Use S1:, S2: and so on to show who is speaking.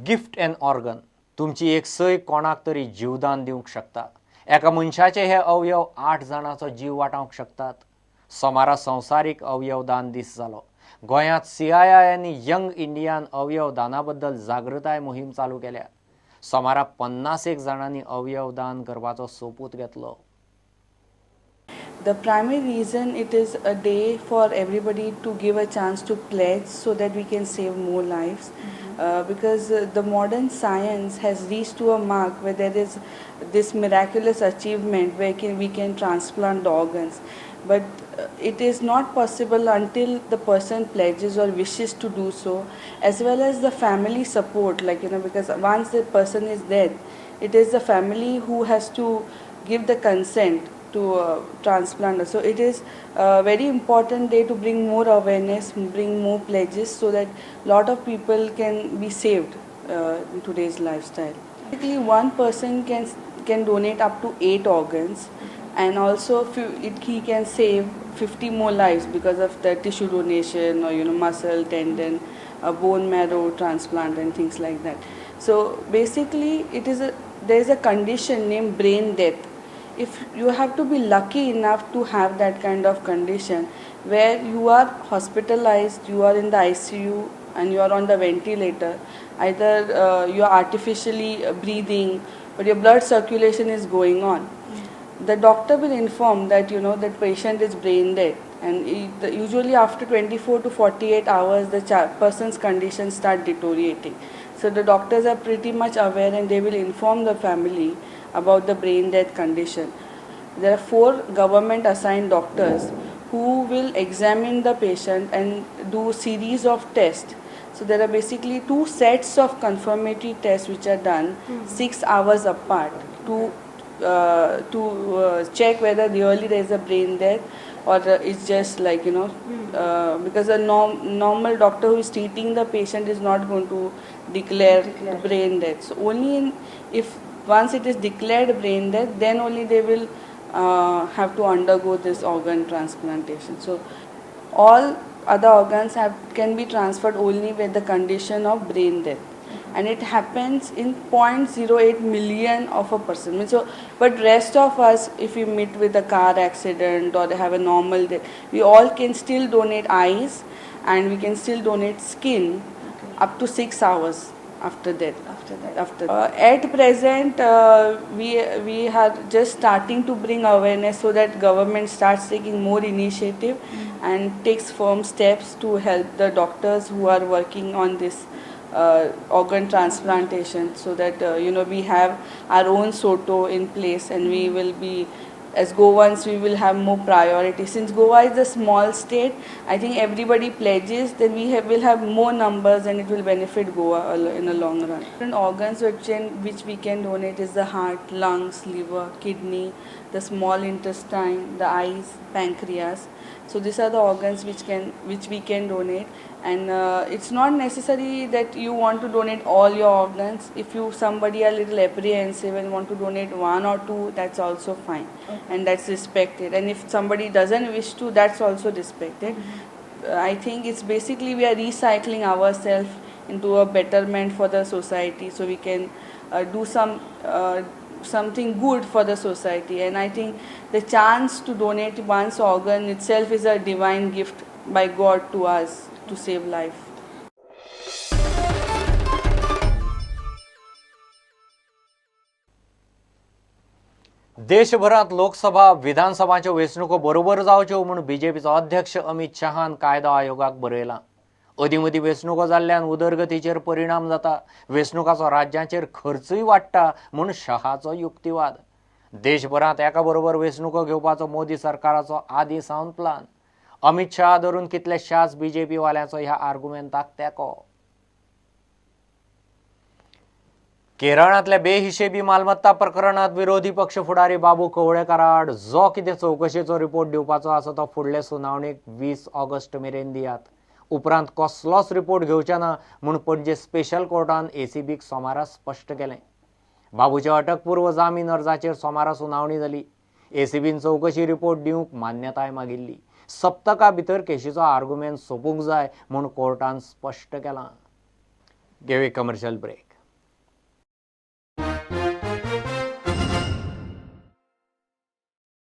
S1: Gift an organ तुमची एक सय कोणाक तरी जीवदान दिवंक शकता। एका मनशाचे हे अवयव 8 जाणांचो जीव वाटावंक शकतात। सोमारा संवसारीक अवयव दान दीस जालो। गोंयांत CIIनी यंग इंडियान अवयव दाना बद्दल जागृताय मोहीम चालू केल्या। सोमारा 51 जाणांनी अवयव दान करपाचो सोपूत घेतलो।
S2: The primary reason it is a day for everybody to give a chance to pledge so that we can save more lives. Because the modern science has reached to a mark where there is this miraculous achievement where we can transplant organs. But it is not possible until the person pledges or wishes to do so, as well as the family support, because once the person is dead, it is the family who has to give the consent to transplant. So it is a very important day to bring more awareness, bring more pledges so that lot of people can be saved in today's lifestyle. Basically, one person can donate up to 8 organs, and also he can save 50 more lives because of the tissue donation or muscle, tendon, bone marrow transplant and things like that. So basically, there is a condition named brain death. If you have to be lucky enough to have that kind of condition where you are hospitalized, you are in the ICU and you are on the ventilator, either you are artificially breathing but your blood circulation is going on, the doctor will inform that that patient is brain dead, and usually after 24 to 48 hours the person's condition start deteriorating. So the doctors are pretty much aware and they will inform the family about the brain death condition. There are 4 government assigned doctors who will examine the patient and do series of tests. So there are basically 2 sets of confirmatory tests which are done 6 hours apart to check whether really there is a brain death or it's just because a normal doctor who is treating the patient is not going to declare brain death. So only if once it is declared brain death, then only they will have to undergo this organ transplantation. So all other organs can be transferred only with the condition of brain death, and it happens in 0.08 million of a person. So, but rest of us, if we meet with a car accident or have a normal death, we all can still donate eyes, and we can still donate skin up to 6 hours after that. At present, we are just starting to bring awareness so that government starts taking more initiative and takes firm steps to help the doctors who are working on this organ transplantation, so that we have our own SOTO in place, and we will be, as Goans, we will have more priority. Since Goa is a small state, I think everybody pledges, then will have more numbers and it will benefit Goa in the long run. Different organs which we can donate is the heart, lungs, liver, kidney, the small intestine, the eyes, pancreas. So these are the organs which we can donate, and it's not necessary that you want to donate all your organs. If somebody are a little apprehensive and want to donate 1 or 2, that's also fine, and that's respected. And if somebody doesn't wish to, that's also respected. I think it's basically we are recycling ourselves into a betterment for the society, so we can do something good for the society. And I think the chance to donate one's organ itself is a divine gift by God to us to save life.
S1: देशभरात लोकसभा विधानसभाच्यो वेंचणुको बरोबर जावच्यो म्हणून बीजेपीचो अध्यक्ष अमित शहान कायदो आयोगाक बरयला। अदीमदी वेंचणुको जाल्ल्यान उदरगतीचेर परिणाम जाता, वेंचणुकाचो राज्याचेर खर्चूय वाडटा म्हूण शहाचो युक्तिवाद। देशभरात एका बरोबर वेंचणुको घेवपाचो मोदी सरकाराचो आदी सावन प्लान। अमित शहा धरून कितलेशाच बीजेपी वाल्यांचो ह्या आर्ग्युमेंटाक तेंको। केरळांतल्या बेहिशेबी मालमत्ता प्रकरणात विरोधी पक्ष फुडारी बाबू कवळेकारा आड जो कितें चौकशेचो रिपोर्ट दिवपाचो आसा तो फुडले सुनावणेक 20 ऑगस्ट मेरेन दियात। उपरांत कसलोच रिपोर्ट घेवचे ना म्हूण पणजे स्पेशल कोर्टान ACBक सोमारा स्पश्ट केलें। बाबूच्या अटकपूर्व जामीन अर्जाचेर सोमारा सुनावणी जाली। ACBन चौकशी रिपोर्ट दिवंक मान्यताय मागिल्ली। सप्तका भितर केशीचो आर्ग्युमेंट सोंपूंक जाय म्हूण कोर्टान स्पश्ट केलां। घेवया कमर्शियल ब्रेक।